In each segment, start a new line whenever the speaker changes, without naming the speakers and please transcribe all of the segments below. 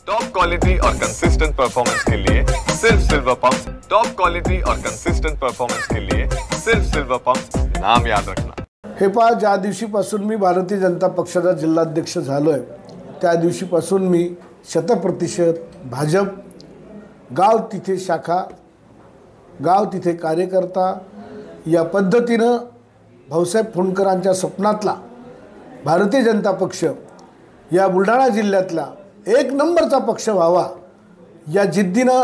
Top quality और consistent performance के लिए सिर्फ सिल्वर पंप्स। टॉप क्वालिटी और कंसिस्टेंट परफॉर्मेंस के लिए सिर्फ सिल्वर पंप्स, नाम याद रखना।
हे पहा, ज्या दिवशीपासून मी भारतीय जनता पक्षाचा जिल्हाध्यक्ष झालोय त्या दिवशीपासून मी 100% भाजप, गाव तिथे शाखा, गाव तिथे कार्यकर्ता या पद्धतीनं भाऊसाहेब फुंडकरांच्या स्वप्नातला भारतीय जनता पक्ष या बुलढाणा जिल्ह्यातला एक नंबरचा पक्ष व्हावा या जिद्दीनं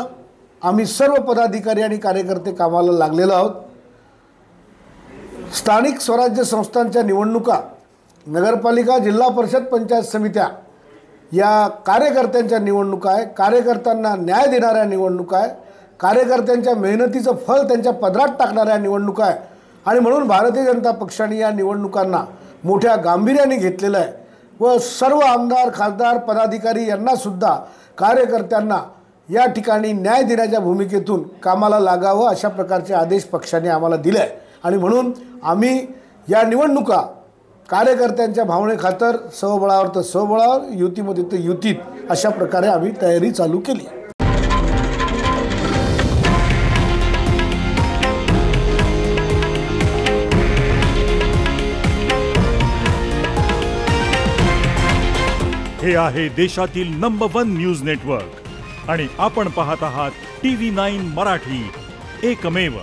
आम्ही सर्व पदाधिकारी आणि कार्यकर्ते कामाला लागलेलो आहोत। स्थानिक स्वराज्य संस्थांच्या निवडणुका, नगरपालिका, जिल्हा परिषद, पंचायत समित्या या कार्यकर्त्यांच्या निवडणुका आहे। कार्यकर्त्यांना न्याय देणाऱ्या निवडणुका आहे। कार्यकर्त्यांच्या मेहनतीचं फळ त्यांच्या पदरात टाकणाऱ्या निवडणुका आहे आणि म्हणून भारतीय जनता पक्षाने या निवडणुकांना मोठ्या गांभीर्याने घेतलेलं आहे व सर्व आमदार, खासदार, पदाधिकारी यांना सुद्धा कार्यकर्त्यांना या ठिकाणी न्याय देण्याच्या भूमिकेतून कामाला लागावं अशा प्रकारचे आदेश पक्षाने आम्हाला दिले आहे आणि म्हणून आम्ही या निवडणुका कार्यकर्त्यांच्या भावनेखातर स्वबळावर तर स्वबळावर, युतीमध्ये तर युतीत अशा प्रकारे आम्ही तयारी चालू केली।
हे आहे देशातील नंबर 1 न्यूज नेटवर्क आणि आपण पाहत आहात TV9 मराठी, एकमेव।